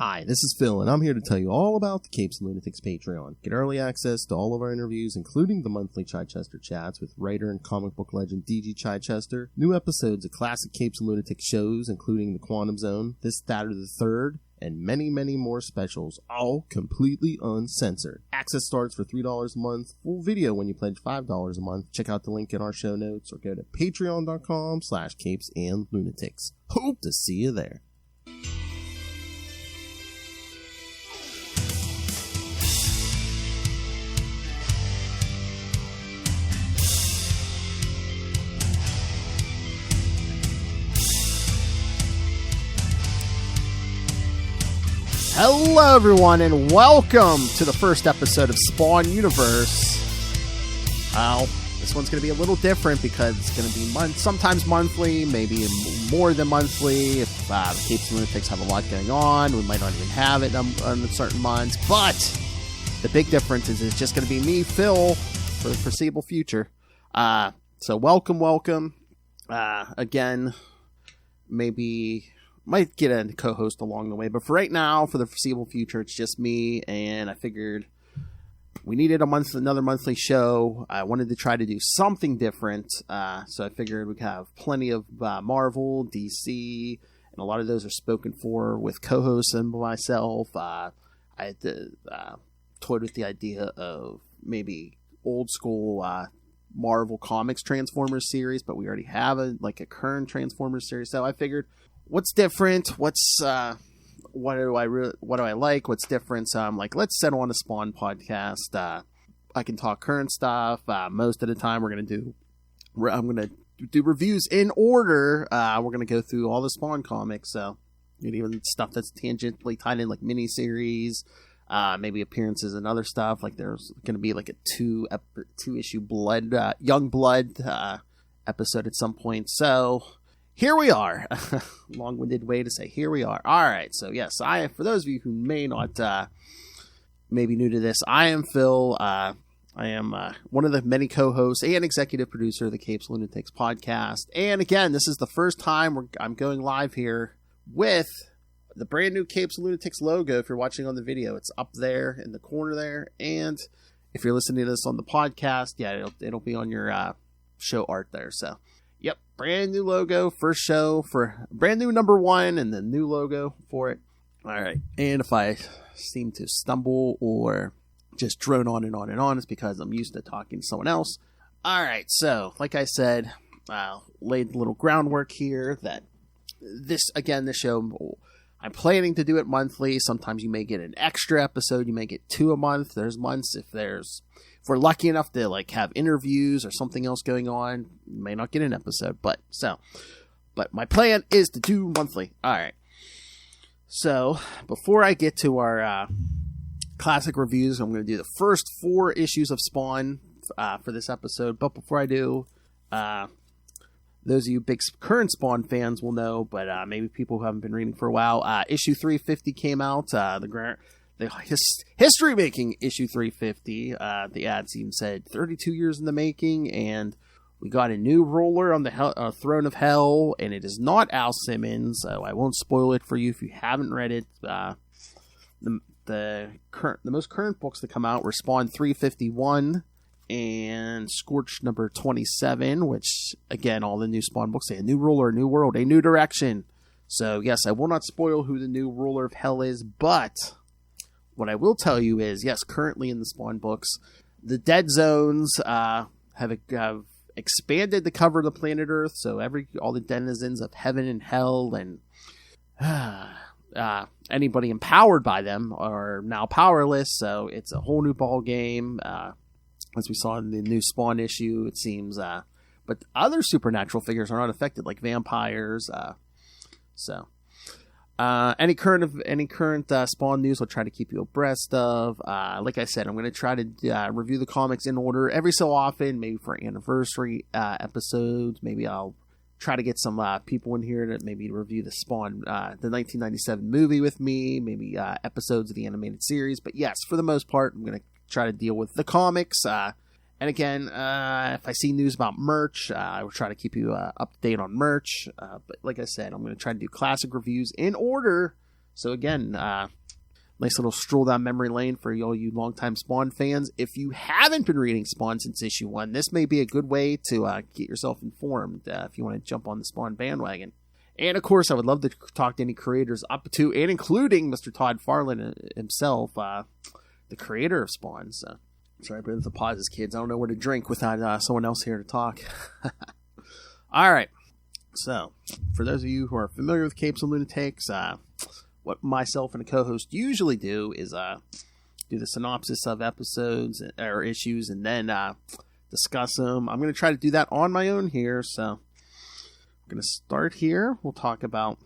Hi, this is Phil, and I'm here to tell you all about the Capes and Lunatics Patreon. Get early access to all of our interviews, including the monthly Chichester chats with writer and comic book legend D.G. Chichester, new episodes of classic Capes and Lunatics shows, including The Quantum Zone, This, That, or the Third, and many, many more specials, all completely uncensored. Access starts for $3 a month, full video when you pledge $5 a month. Check out the link in our show notes, or go to patreon.com/CapesandLunatics. Hope to see you there. Hello, everyone, and welcome to the first episode of Spawn Universe. Well, this one's going to be a little different because it's going to be sometimes monthly, maybe more than monthly. If the Capes and Lunatics have a lot going on, we might not even have it on certain months. But the big difference is it's just going to be me, Phil, for the foreseeable future. So welcome. Again, maybe might get a co-host along the way, but for right now, for the foreseeable future, it's just me, and I figured we needed another monthly show. I wanted to try to do something different, so I figured we'd have plenty of Marvel, DC, and a lot of those are spoken for with co-hosts and myself. I had toyed with the idea of maybe old school Marvel Comics Transformers series, but we already have a current Transformers series, so I figured, what's different? What do I like? What's different? So I'm like, let's settle on a Spawn podcast. I can talk current stuff. Most of the time, I'm gonna do reviews in order. We're gonna go through all the Spawn comics, so even stuff that's tangentially tied in, like miniseries, maybe appearances and other stuff. Like there's gonna be like a two issue Young Blood episode at some point. So here we are. Long-winded way to say here we are. All right. So yes, for those of you who may not may be new to this, I am Phil. I am one of the many co-hosts and executive producer of the Capes and Lunatics podcast. And again, this is the first time I'm going live here with the brand new Capes and Lunatics logo. If you're watching on the video, it's up there in the corner there. And if you're listening to this on the podcast, yeah, it'll be on your show art there. So yep, brand new logo, first show for brand new number 1 and the new logo for it. All right, and if I seem to stumble or just drone on and on and on, it's because I'm used to talking to someone else. All right, so like I said, laid a little groundwork here that this show, I'm planning to do it monthly. Sometimes you may get an extra episode, you may get 2 a month. There's months if we're lucky enough to have interviews or something else going on, you may not get an episode. But my plan is to do monthly. All right. So before I get to our classic reviews, I'm going to do the first 4 issues of Spawn for this episode. But before I do, those of you big current Spawn fans will know, but maybe people who haven't been reading for a while, issue 350 came out. The history-making issue 350. The ads even said 32 years in the making, and we got a new ruler on the Throne of Hell, and it is not Al Simmons, so I won't spoil it for you if you haven't read it. The most current books that come out were Spawn 351 and Scorch number 27, which, again, all the new Spawn books say a new ruler, a new world, a new direction. So, yes, I will not spoil who the new ruler of Hell is, but what I will tell you is, yes, currently in the Spawn books, the Dead Zones have expanded the cover of the planet Earth, so all the denizens of heaven and hell and anybody empowered by them are now powerless, so it's a whole new ball game. As we saw in the new Spawn issue, it seems, but other supernatural figures are not affected, like vampires. Any current Spawn news I'll try to keep you abreast of. Like I said, I'm going to try to review the comics in order every so often, maybe for anniversary episodes. Maybe I'll try to get some people in here to maybe review the Spawn, the 1997 movie with me, maybe episodes of the animated series. But yes, for the most part, I'm going to try to deal with the comics. And again, if I see news about merch, I will try to keep you up to date on merch. But like I said, I'm going to try to do classic reviews in order So again, nice little stroll down memory lane for all you longtime Spawn fans. If you haven't been reading Spawn since issue 1, this may be a good way to get yourself informed if you want to jump on the Spawn bandwagon. And of course, I would love to talk to any creators up to and including Mr. Todd Farland himself, the creator of Spawn. So, sorry, but the pauses, kids. I don't know where to drink without someone else here to talk. All right. So, for those of you who are familiar with Capes and Lunatics, what myself and a co-host usually do is do the synopsis of episodes or issues and then discuss them. I'm going to try to do that on my own here. So, I'm going to start here. We'll talk about...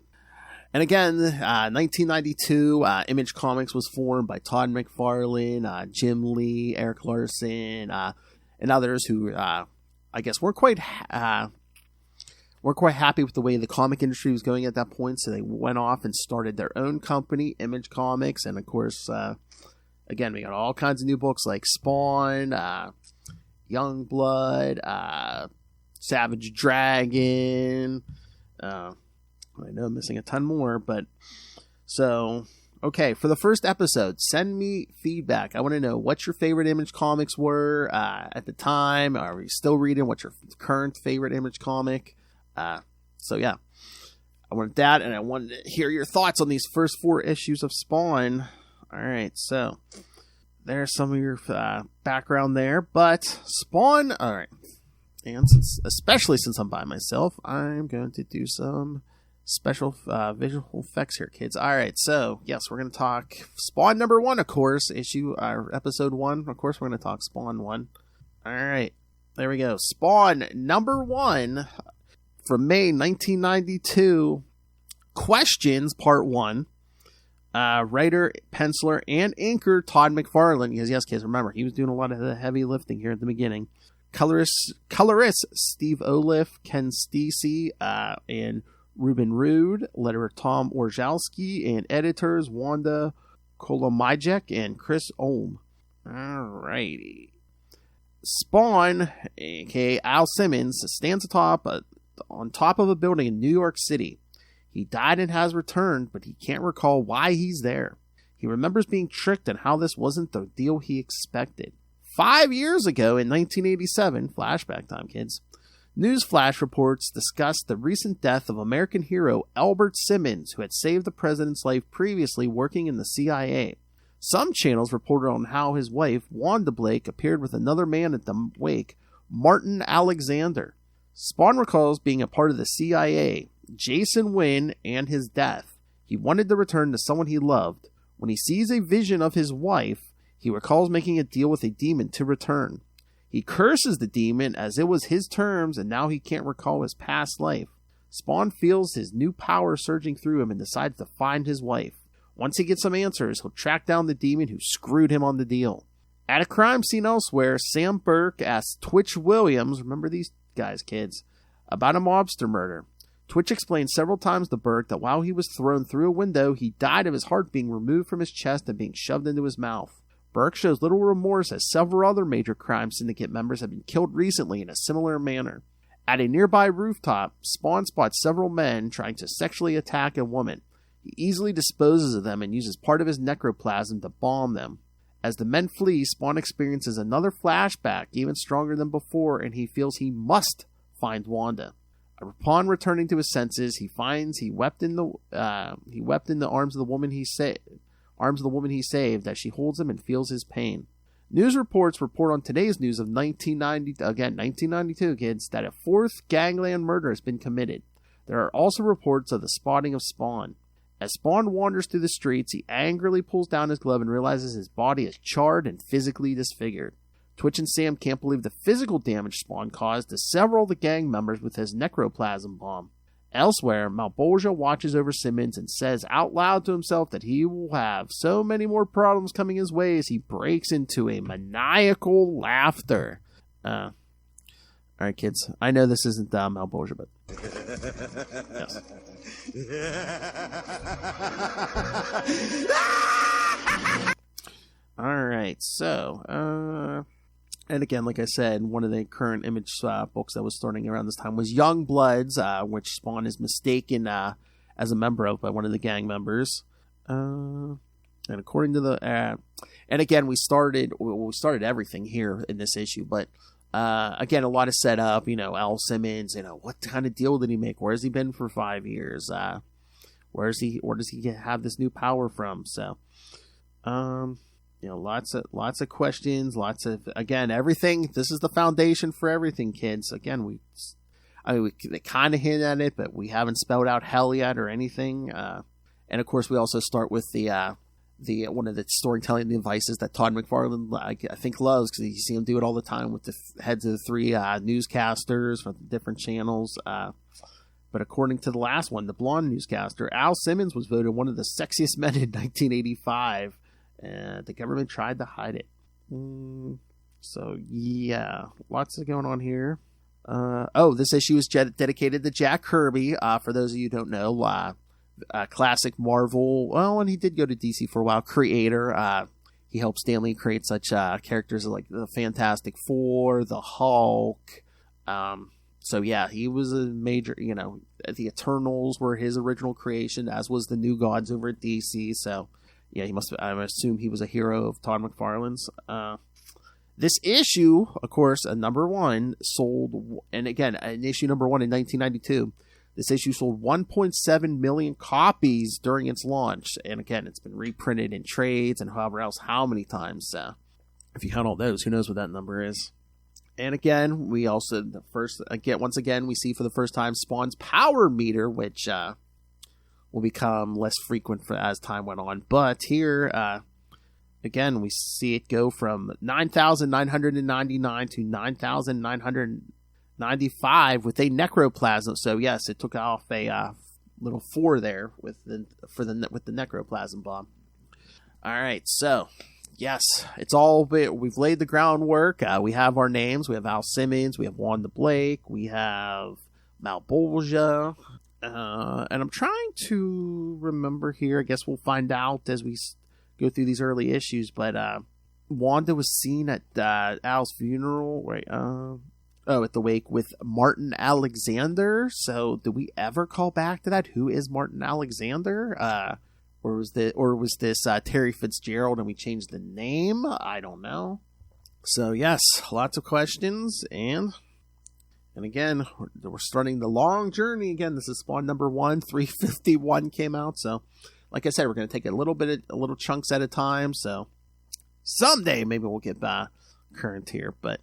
And again, 1992, Image Comics was formed by Todd McFarlane, Jim Lee, Eric Larson, and others who, I guess, weren't quite happy with the way the comic industry was going at that point, so they went off and started their own company, Image Comics, and of course, again, we got all kinds of new books like Spawn, Youngblood, Savage Dragon, I know I'm missing a ton more, but so, okay, for the first episode, send me feedback. I want to know what your favorite Image comics were at the time. Are you still reading? What's your current favorite Image comic? So yeah, I wanted that, and I wanted to hear your thoughts on these first 4 issues of Spawn. All right, so there's some of your background there, but Spawn, all right, and especially since I'm by myself, I'm going to do some special visual effects here, kids. All right, so yes, we're going to talk Spawn number 1, of course, episode 1. Of course, we're going to talk Spawn 1. All right, there we go. Spawn number 1 from May 1992. Questions, part 1. Writer, penciler, and inker Todd McFarlane. Yes, kids, remember, he was doing a lot of the heavy lifting here at the beginning. Colorist Steve Oliff, Ken Stacey, and Ruben Rude, letterer Tom Orzalski, and editors Wanda Kolomajek and Chris Olm. Alrighty. Spawn, aka Al Simmons, stands on top of a building in New York City. He died and has returned, but he can't recall why he's there. He remembers being tricked and how this wasn't the deal he expected. 5 years ago in 1987, flashback time, kids, news flash reports discussed the recent death of American hero Albert Simmons, who had saved the president's life previously working in the CIA. Some channels reported on how his wife, Wanda Blake, appeared with another man at the wake, Martin Alexander. Spawn recalls being a part of the CIA, Jason Wynn, and his death. He wanted to return to someone he loved. When he sees a vision of his wife, he recalls making a deal with a demon to return. He curses the demon as it was his terms, and now he can't recall his past life. Spawn feels his new power surging through him and decides to find his wife. Once he gets some answers, he'll track down the demon who screwed him on the deal. At a crime scene elsewhere, Sam Burke asks Twitch Williams, remember these guys, kids, about a mobster murder. Twitch explained several times to Burke that while he was thrown through a window, he died of his heart being removed from his chest and being shoved into his mouth. Burke shows little remorse as several other major crime syndicate members have been killed recently in a similar manner. At a nearby rooftop, Spawn spots several men trying to sexually attack a woman. He easily disposes of them and uses part of his necroplasm to bomb them. As the men flee, Spawn experiences another flashback, even stronger than before, and he feels he must find Wanda. Upon returning to his senses, he finds he wept in the arms of the woman he saved. As she holds him and feels his pain. News reports report on today's news of 1992, kids, that a 4th gangland murder has been committed. There are also reports of the spotting of Spawn. As Spawn wanders through the streets, he angrily pulls down his glove and realizes his body is charred and physically disfigured. Twitch and Sam can't believe the physical damage Spawn caused to several of the gang members with his necroplasm bomb. Elsewhere, Malbolgia watches over Simmons and says out loud to himself that he will have so many more problems coming his way as he breaks into a maniacal laughter. All right, kids. I know this isn't Malbolgia, but yes. All right, so and again, like I said, one of the current Image books that was starting around this time was Youngbloods, which Spawn is mistaken as a member of by one of the gang members. And according to the, and again, we started everything here in this issue, but again, a lot of setup. Al Simmons. What kind of deal did he make? Where has he been for 5 years? Where does he have this new power from? So, lots of questions. Again, everything. This is the foundation for everything, kids. Again, we kind of hint at it, but we haven't spelled out hell yet or anything. And of course, we also start with the one of the storytelling devices that Todd McFarlane I think loves, because you see him do it all the time with the heads of the 3 newscasters from the different channels. But according to the last one, the blonde newscaster, Al Simmons was voted one of the sexiest men in 1985. The government tried to hide it. So yeah, lots of going on here. This issue is dedicated to Jack Kirby. For those of you who don't know, classic Marvel. Well, and he did go to DC for a while. Creator. He helped Stan Lee create such characters like the Fantastic Four, the Hulk. So yeah, he was a major. The Eternals were his original creation, as was the New Gods over at DC. So yeah, I assume he was a hero of Todd McFarlane's. This issue, of course, number 1 sold, and again, an issue number 1 in 1992. This issue sold 1.7 million copies during its launch. And again, it's been reprinted in trades and however else, how many times. If you count all those, who knows what that number is. And again, we also, once again, we see for the first time Spawn's power meter, which will become less frequent as time went on. But here, again, we see it go from 9,999 to 9,995 with a necroplasm. So yes, it took off a little 4 there with the necroplasm bomb. All right, so yes, it's all. We've laid the groundwork. We have our names. We have Al Simmons. We have Wanda Blake. We have Malbolgia. And I'm trying to remember here. I guess we'll find out as we go through these early issues. But Wanda was seen at Al's funeral, right? At the wake with Martin Alexander. So, did we ever call back to that? Who is Martin Alexander? Or was this Terry Fitzgerald and we changed the name? I don't know. So yes, lots of questions, and again, we're starting the long journey again. This is Spawn number 1, 351 came out. So, like I said, we're going to take a little chunks at a time. So, someday maybe we'll get current here, but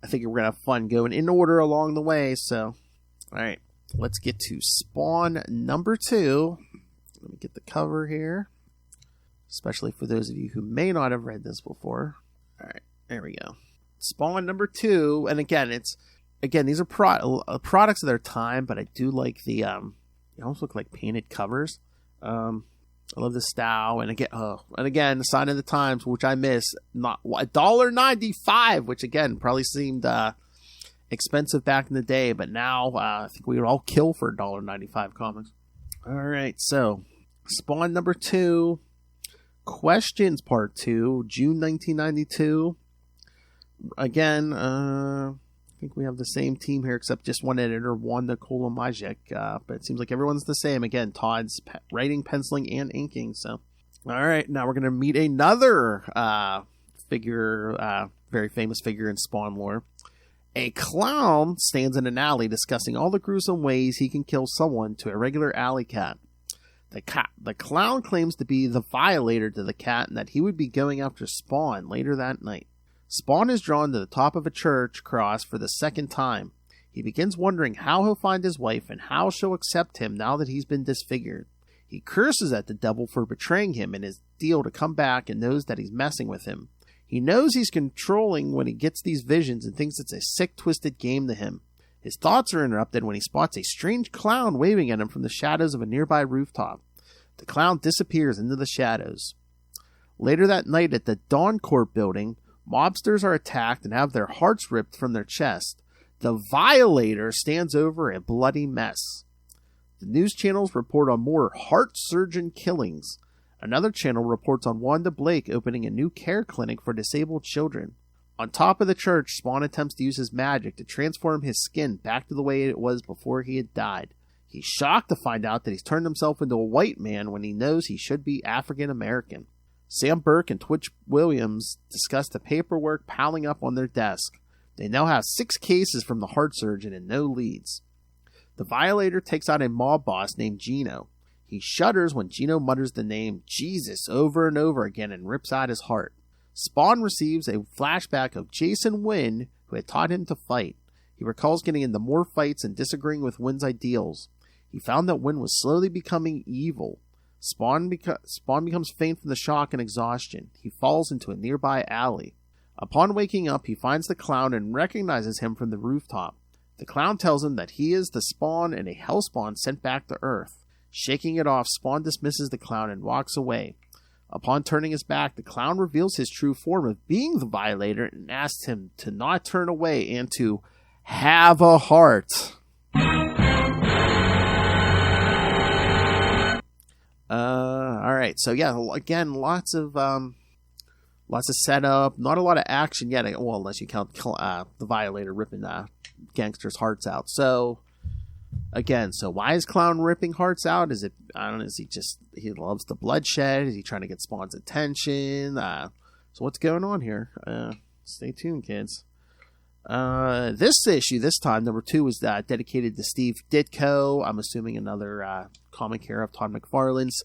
I think we're going to have fun going in order along the way. So, all right, let's get to Spawn number 2. Let me get the cover here, especially for those of you who may not have read this before. All right, there we go. Spawn number 2, and again, these are products of their time, but I do like the they almost look like painted covers. I love the style, and again, the sign of the times, which I miss. Not $1.95, which again probably seemed expensive back in the day, but now I think we would all kill for $1.95 comics. All right, so Spawn number 2, Questions Part 2, June 1992. Again, I think we have the same team here, except just one editor, Wanda Kolomajek. But it seems like everyone's the same. Again, Todd's writing, penciling, and inking. So, all right, now we're going to meet another figure, very famous figure in Spawn lore. A clown stands in an alley discussing all the gruesome ways he can kill someone to a regular alley cat. The clown claims to be the violator to the cat and that he would be going after Spawn later that night. Spawn is drawn to the top of a church cross for the second time. He begins wondering how he'll find his wife and how she'll accept him now that he's been disfigured. He curses at the devil for betraying him in his deal to come back and knows that he's messing with him. He knows he's controlling when he gets these visions and thinks it's a sick, twisted game to him. His thoughts are interrupted when he spots a strange clown waving at him from the shadows of a nearby rooftop. The clown disappears into the shadows. Later that night at the Dawn Court building, mobsters are attacked and have their hearts ripped from their chest. The Violator stands over a bloody mess. The news channels report on more heart-surgeon killings. Another channel reports on Wanda Blake opening a new care clinic for disabled children. On top of the church, Spawn attempts to use his magic to transform his skin back to the way it was before he had died. He's shocked to find out that he's turned himself into a white man when he knows he should be African American. Sam Burke and Twitch Williams discuss the paperwork piling up on their desk. They now have 6 cases from the heart surgeon and no leads. The Violator takes out a mob boss named Gino. He shudders when Gino mutters the name Jesus over and over again and rips out his heart. Spawn receives a flashback of Jason Wynn, who had taught him to fight. He recalls getting into more fights and disagreeing with Wynn's ideals. He found that Wynn was slowly becoming evil. Spawn becomes faint from the shock and exhaustion. He falls into a nearby alley. Upon waking up, he finds the clown and recognizes him from the rooftop. The clown tells him that he is the Spawn and a Hellspawn sent back to Earth. Shaking it off, Spawn dismisses the clown and walks away. Upon turning his back, the clown reveals his true form of being the Violator and asks him to not turn away and to have a heart. Alright, so yeah, again, lots of setup, not a lot of action yet, well, unless you count the Violator ripping gangsters' hearts out. So, again, why is Clown ripping hearts out? Is it, I don't know, is he loves the bloodshed? Is he trying to get Spawn's attention? So what's going on here? Stay tuned, kids. This issue, this time, number 2, was dedicated to Steve Ditko. I'm assuming another comic here of Todd McFarlane's.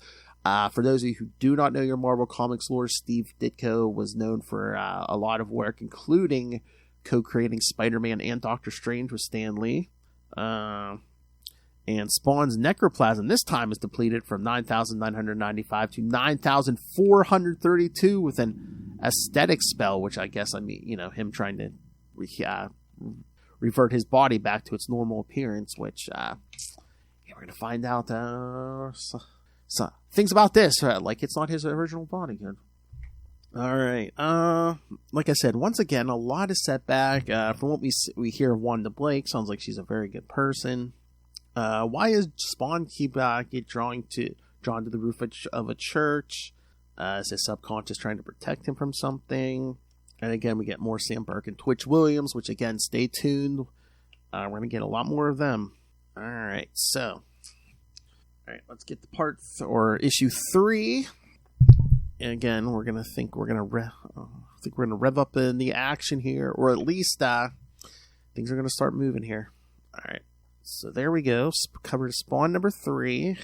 For those of you who do not know your Marvel Comics lore, Steve Ditko was known for a lot of work, including co-creating Spider-Man and Doctor Strange with Stan Lee. And Spawn's necroplasm this time is depleted from 9,995 to 9,432 with an aesthetic spell, which I guess, him trying to revert his body back to its normal appearance, which we're going to find out so things about this, like it's not his original body. Good. All right. Like I said, once again, a lot of setback. From what we hear of Wanda Blake, sounds like she's a very good person. Why is Spawn keep drawn to the roof of a church? Is his subconscious trying to protect him from something? And again, we get more Sam Burke and Twitch Williams, which again, stay tuned. We're going to get a lot more of them. All right, so. All right, let's get to issue 3. And again, we're going to rev up in the action here, or at least things are going to start moving here. All right, so there we go. Covered Spawn number 3.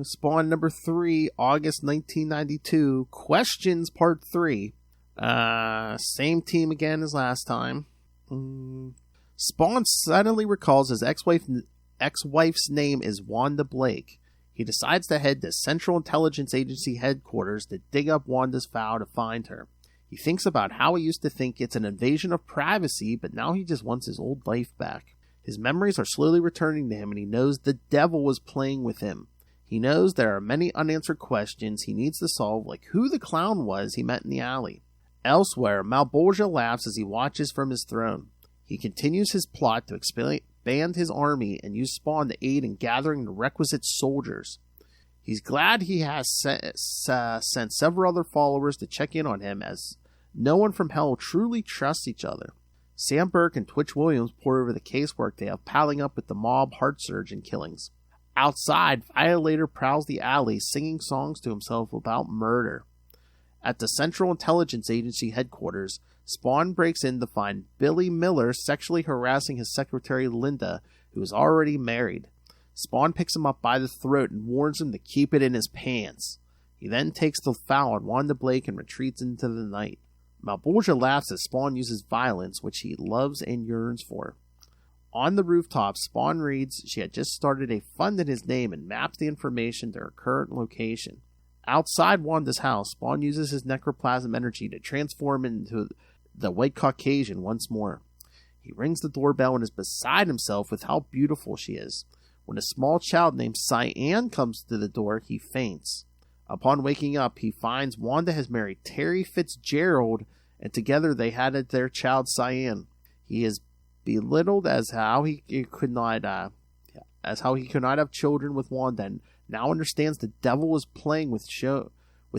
Spawn number 3, August 1992. Questions Part 3. Same team again as last time. Spawn suddenly recalls his ex-wife's name is Wanda Blake. He decides to head to Central Intelligence Agency headquarters to dig up Wanda's file to find her. He thinks about how he used to think it's an invasion of privacy, but now he just wants his old life back. His memories are slowly returning to him, and he knows the devil was playing with him. He knows there are many unanswered questions he needs to solve, like who the clown was he met in the alley. Elsewhere, Malebolgia laughs as he watches from his throne. He continues his plot to expand his army and use Spawn to aid in gathering the requisite soldiers. He's glad he has sent several other followers to check in on him, as no one from Hell truly trusts each other. Sam Burke and Twitch Williams pour over the casework they have piling up with the mob heart surgeon killings. Outside, Violator prowls the alley, singing songs to himself about murder. At the Central Intelligence Agency headquarters, Spawn breaks in to find Billy Miller sexually harassing his secretary Linda, who is already married. Spawn picks him up by the throat and warns him to keep it in his pants. He then takes the foul on Wanda Blake and retreats into the night. Malebolgia laughs as Spawn uses violence, which he loves and yearns for. On the rooftop, Spawn reads she had just started a fund in his name and maps the information to her current location. Outside Wanda's house, Spawn uses his necroplasm energy to transform into the White Caucasian once more. He rings the doorbell and is beside himself with how beautiful she is. When a small child named Cyan comes to the door, he faints. Upon waking up, he finds Wanda has married Terry Fitzgerald, and together they had their child Cyan. He is belittled as how he could not have children with Wanda, and now understands the devil was playing with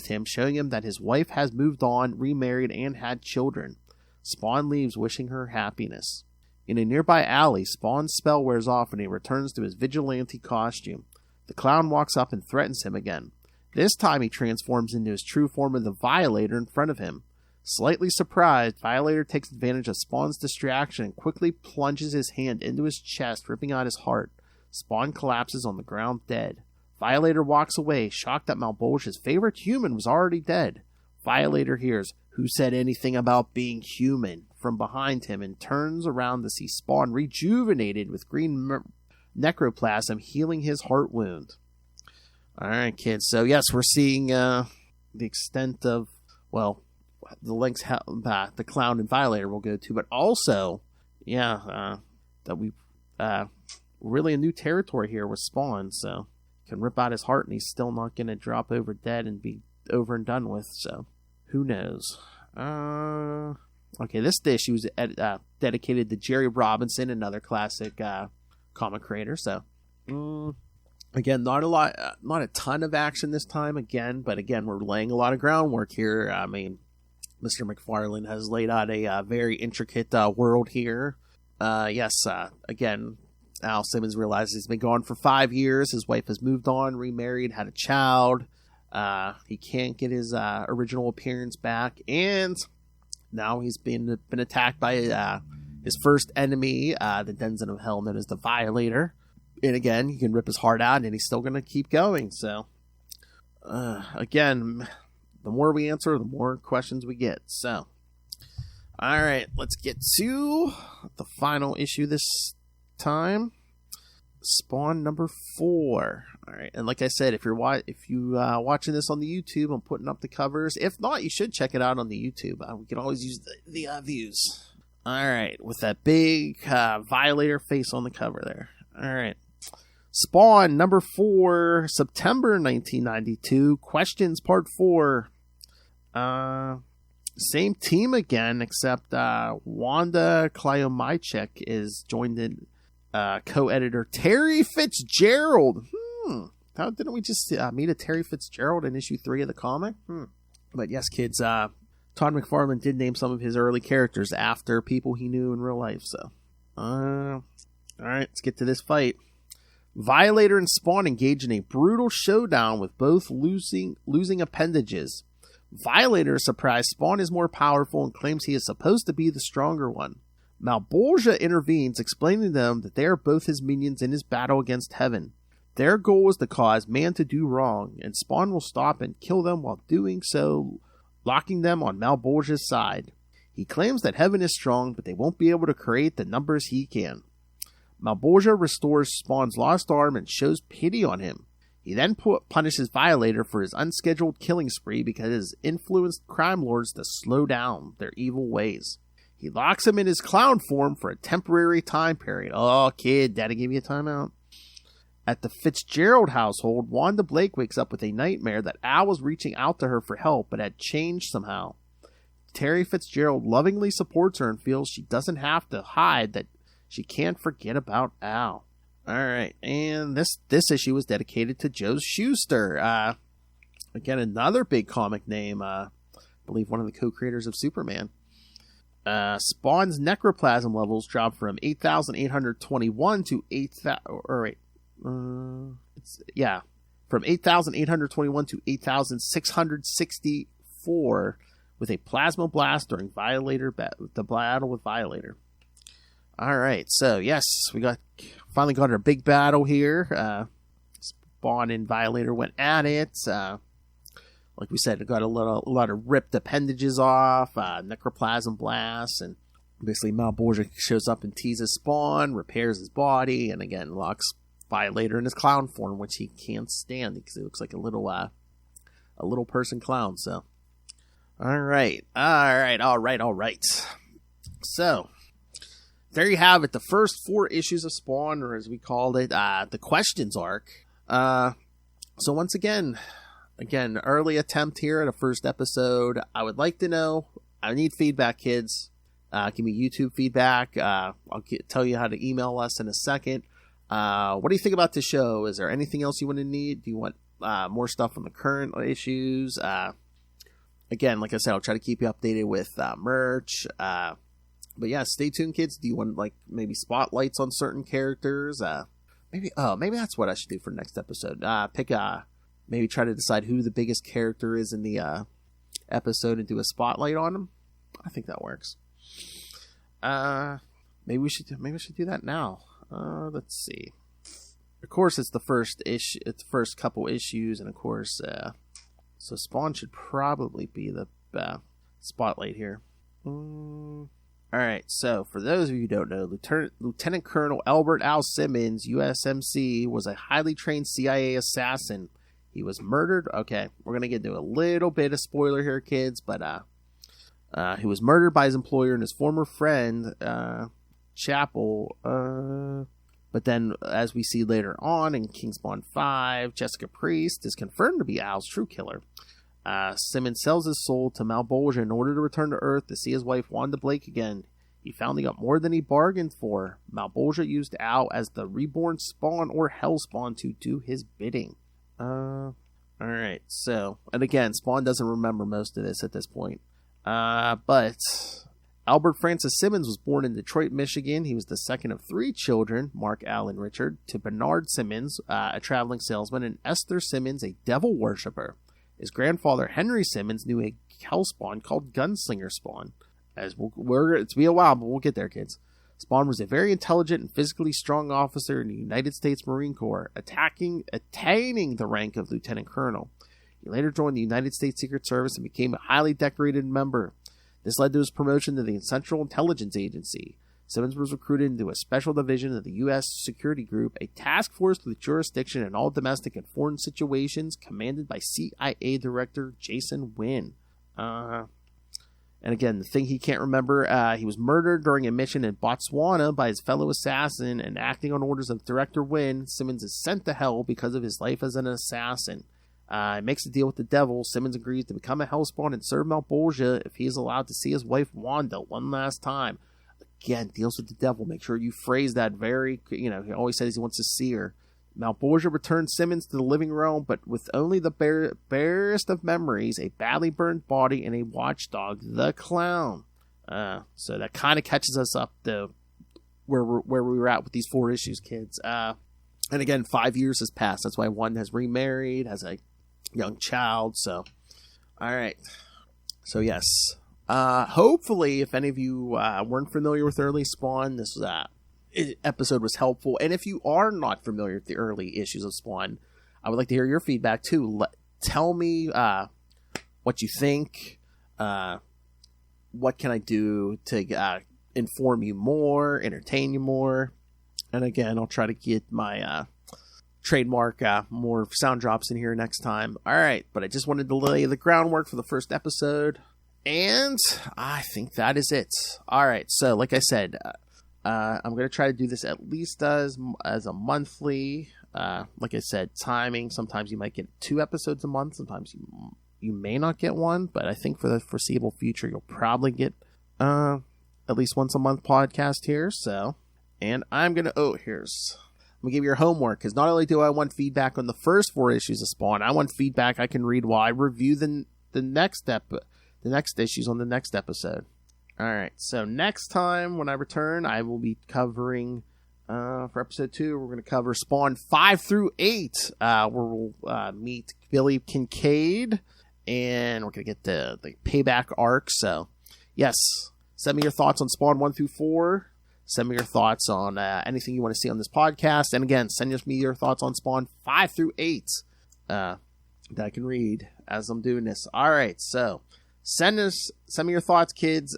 him, showing him that his wife has moved on, remarried, and had children. Spawn leaves, wishing her happiness. In a nearby alley, Spawn's spell wears off and he returns to his vigilante costume. The clown walks up and threatens him again. This time he transforms into his true form of the Violator in front of him. Slightly surprised, Violator takes advantage of Spawn's distraction and quickly plunges his hand into his chest, ripping out his heart. Spawn collapses on the ground dead. Violator walks away, shocked that Malbolge's favorite human was already dead. Violator hears, "Who said anything about being human?" from behind him and turns around to see Spawn rejuvenated with green necroplasm healing his heart wound. Alright, kids, so yes, we're seeing the extent of, well, the lengths the clown and Violator will go to, but also, that we really a new territory here with Spawn, so can rip out his heart and he's still not going to drop over dead and be over and done with, so who knows. Okay, this issue is dedicated to Jerry Robinson, another classic comic creator, so again, not a ton of action this time again, but again, we're laying a lot of groundwork here. I mean, Mr. McFarlane has laid out a very intricate world here. Again, Al Simmons realizes he's been gone for 5 years. His wife has moved on, remarried, had a child. He can't get his original appearance back, and now he's been attacked by his first enemy, the Denizen of Hell, known as the Violator. And again, he can rip his heart out, and he's still going to keep going. So, again, the more we answer, the more questions we get. So, all right, let's get to the final issue this time. Spawn number 4. All right, and like I said, if you're watching this on the YouTube, I'm putting up the covers. If not, you should check it out on the YouTube. We can always use the views. All right, with that big Violator face on the cover there. All right. Spawn number 4, September 1992. Questions part 4. Same team again, except Wanda Kliomychek is joined in co-editor Terry Fitzgerald. How didn't we just meet a Terry Fitzgerald in issue 3 of the comic? But yes, kids, Todd McFarlane did name some of his early characters after people he knew in real life. So, all right, let's get to this fight. Violator and Spawn engage in a brutal showdown with both losing appendages. Violator is surprised Spawn is more powerful and claims he is supposed to be the stronger one. Malbolge intervenes, explaining to them that they are both his minions in his battle against Heaven. Their goal is to cause man to do wrong, and Spawn will stop and kill them while doing so, locking them on Malbolge's side. He claims that Heaven is strong, but they won't be able to create the numbers he can. Malbolge restores Spawn's lost arm and shows pity on him. He then punishes Violator for his unscheduled killing spree because it has influenced crime lords to slow down their evil ways. He locks him in his clown form for a temporary time period. Oh, kid, daddy gave you a timeout. At the Fitzgerald household, Wanda Blake wakes up with a nightmare that Al was reaching out to her for help but had changed somehow. Terry Fitzgerald lovingly supports her and feels she doesn't have to hide that she can't forget about Al. Alright, and this issue was dedicated to Joe Shuster. Again, another big comic name. I believe one of the co-creators of Superman. Spawn's necroplasm levels dropped from 8,821 to 8,821 to 8,664 with a plasma blast during the battle with Violator. All right, so yes, we finally got our big battle here. Spawn and Violator went at it. Like we said, it got a lot of ripped appendages off, necroplasm blasts, and basically Malbolge shows up and teases Spawn, repairs his body, and again locks Violator in his clown form, which he can't stand because it looks like a little person clown. So, all right. So, there you have it. The first 4 issues of Spawn, or as we called it, the Questions arc. So once again, early attempt here at a first episode. I would like to know. I need feedback, kids. Give me YouTube feedback. I'll tell you how to email us in a second. What do you think about the show? Is there anything else you want to need? Do you want more stuff on the current issues? Again, like I said, I'll try to keep you updated with merch. But yeah, stay tuned, kids. Do you want like maybe spotlights on certain characters? Maybe that's what I should do for next episode. Maybe try to decide who the biggest character is in the episode and do a spotlight on them. I think that works. Maybe we should do that now. Let's see. Of course, it's the first issue. It's the first couple issues, and of course, so Spawn should probably be the spotlight here. Alright, so for those of you who don't know, Lieutenant Colonel Albert Al Simmons, USMC, was a highly trained CIA assassin. He was murdered. Okay, we're going to get into a little bit of spoiler here, kids, but he was murdered by his employer and his former friend, Chapel. But then, as we see later on in King Spawn 5, Jessica Priest is confirmed to be Al's true killer. Simmons sells his soul to Malbolgia in order to return to Earth to see his wife Wanda Blake again. He found he got more than he bargained for. Malbolgia used Al as the reborn Spawn or Hellspawn to do his bidding. Alright, so, and again, Spawn doesn't remember most of this at this point. But Albert Francis Simmons was born in Detroit, Michigan. He was the second of 3 children, Mark, Al, and Richard, to Bernard Simmons, a traveling salesman, and Esther Simmons, a devil worshiper. His grandfather, Henry Simmons, knew a Hellspawn called Gunslinger Spawn. It's be a while, but we'll get there, kids. Spawn was a very intelligent and physically strong officer in the United States Marine Corps, attaining the rank of lieutenant colonel. He later joined the United States Secret Service and became a highly decorated member. This led to his promotion to the Central Intelligence Agency. Simmons was recruited into a special division of the U.S. Security Group, a task force with jurisdiction in all domestic and foreign situations, commanded by CIA Director Jason Wynn. And again, the thing he can't remember, he was murdered during a mission in Botswana by his fellow assassin, and acting on orders of Director Wynn, Simmons is sent to hell because of his life as an assassin. He makes a deal with the devil. Simmons agrees to become a Hellspawn and serve Malbolgia if he is allowed to see his wife Wanda one last time. Again, deals with the devil. Make sure you phrase that very, he always says he wants to see her. Malbolgia returns Simmons to the living realm, but with only the barest of memories, a badly burned body, and a watchdog, the Clown. So that kind of catches us up to where we were at with these 4 issues, kids. And again, 5 years has passed. That's why one has remarried, has a young child. So, all right. So yes. Hopefully, if any of you weren't familiar with early Spawn, this episode was helpful. And if you are not familiar with the early issues of Spawn, I would like to hear your feedback too. Tell me what you think. What can I do to inform you more, entertain you more? And again, I'll try to get my trademark more sound drops in here next time. All right, but I just wanted to lay the groundwork for the first episode. And I think that is it. All right, so like I said, I'm going to try to do this at least as a monthly. Like I said, timing. Sometimes you might get 2 episodes a month. Sometimes you may not get one. But I think for the foreseeable future, you'll probably get at least once a month podcast here. So, and I'm going to, I'm going to give you your homework. Because not only do I want feedback on the first 4 issues of Spawn, I want feedback I can read while I review the next issues on the next episode. Alright, so next time when I return, I will be covering, for episode 2, we're going to cover Spawn 5 through 8, where we'll meet Billy Kincaid, and we're going to get the payback arc. So, yes, send me your thoughts on Spawn 1 through 4. Send me your thoughts on anything you want to see on this podcast. And again, send me your thoughts on Spawn 5 through 8 that I can read as I'm doing this. Alright, so send me your thoughts, kids.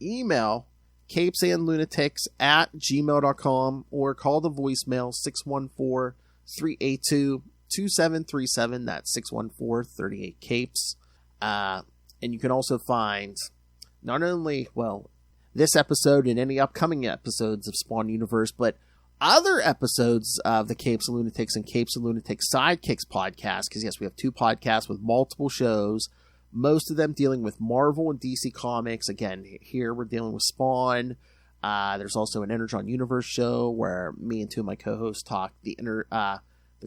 Email CapesandLunatics@gmail.com or call the voicemail 614-382-2737. That's 614-38-CAPES. And you can also find not only, this episode and any upcoming episodes of Spawn Universe, but other episodes of the Capes and Lunatics and Capes and Lunatics Sidekicks podcast. Because yes, we have 2 podcasts with multiple shows. Most of them dealing with Marvel and DC Comics. Again, here we're dealing with Spawn. There's also an Energon Universe show where me and 2 of my co-hosts talk the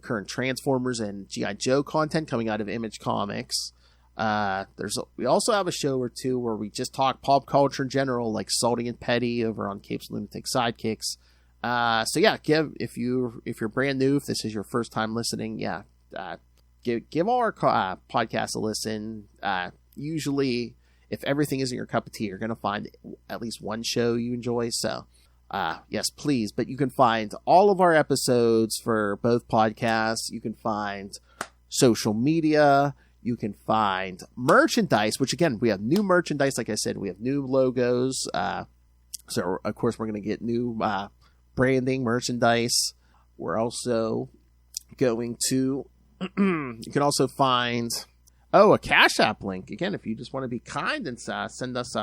current Transformers and G.I. Joe content coming out of Image Comics. We also have a show or two where we just talk pop culture in general, like Salty and Petty over on Capes and Lunatics Sidekicks. So yeah, if you're brand new, if this is your first time listening, give all our podcasts a listen. Usually, if everything isn't your cup of tea, you're going to find at least one show you enjoy. So, yes, please. But you can find all of our episodes for both podcasts. You can find social media. You can find merchandise, which again, we have new merchandise. Like I said, we have new logos. So of course we're going to get new branding merchandise. We're also going to, you can also find, a Cash App link. Again, if you just want to be kind and send us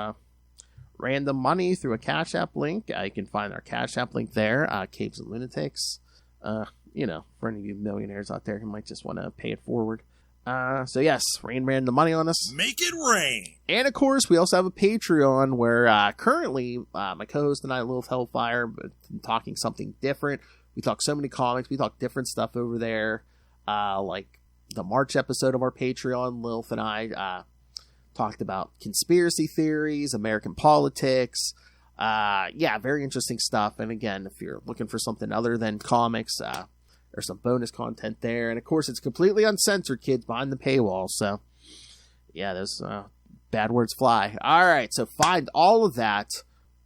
random money through a Cash App link, you can find our Cash App link there, Capes and Lunatics. For any of you millionaires out there who might just want to pay it forward. So yes, rain random money on us. Make it rain. And of course, we also have a Patreon where currently my co-host and I, Lilith Hellfire, but talking something different. We talk so many comics. We talk different stuff over there. Like the March episode of our Patreon, Lilith and I talked about conspiracy theories, American politics. Very interesting stuff. And again, if you're looking for something other than comics, there's some bonus content there. And of course, it's completely uncensored, kids, behind the paywall. So, yeah, those bad words fly. All right, so find all of that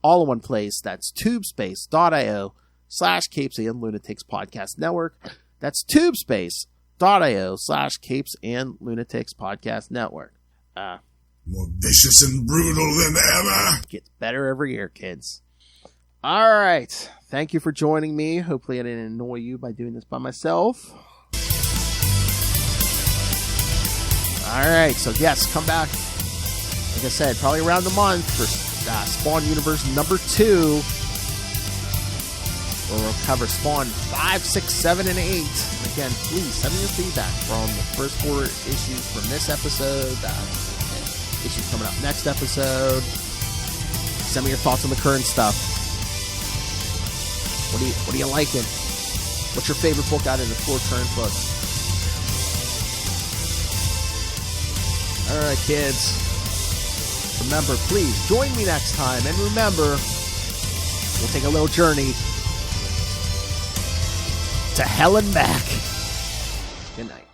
all in one place. That's tubespace.io/Capes and Lunatics Podcast Network. That's tubespace.io/Capes and Lunatics Podcast Network. More vicious and brutal than ever. Gets better every year, kids. All right. Thank you for joining me. Hopefully I didn't annoy you by doing this by myself. All right. So, yes, come back. Like I said, probably around the month for Spawn Universe number 2. Where we'll cover Spawn 5, 6, 7, and 8. And again, please send me your feedback from the first 4 issues from this episode. Issues coming up next episode. Send me your thoughts on the current stuff. What are you liking? What's your favorite book out of the 4 current books? All right, kids. Remember, please join me next time. And remember, we'll take a little journey to hell and back. Good night.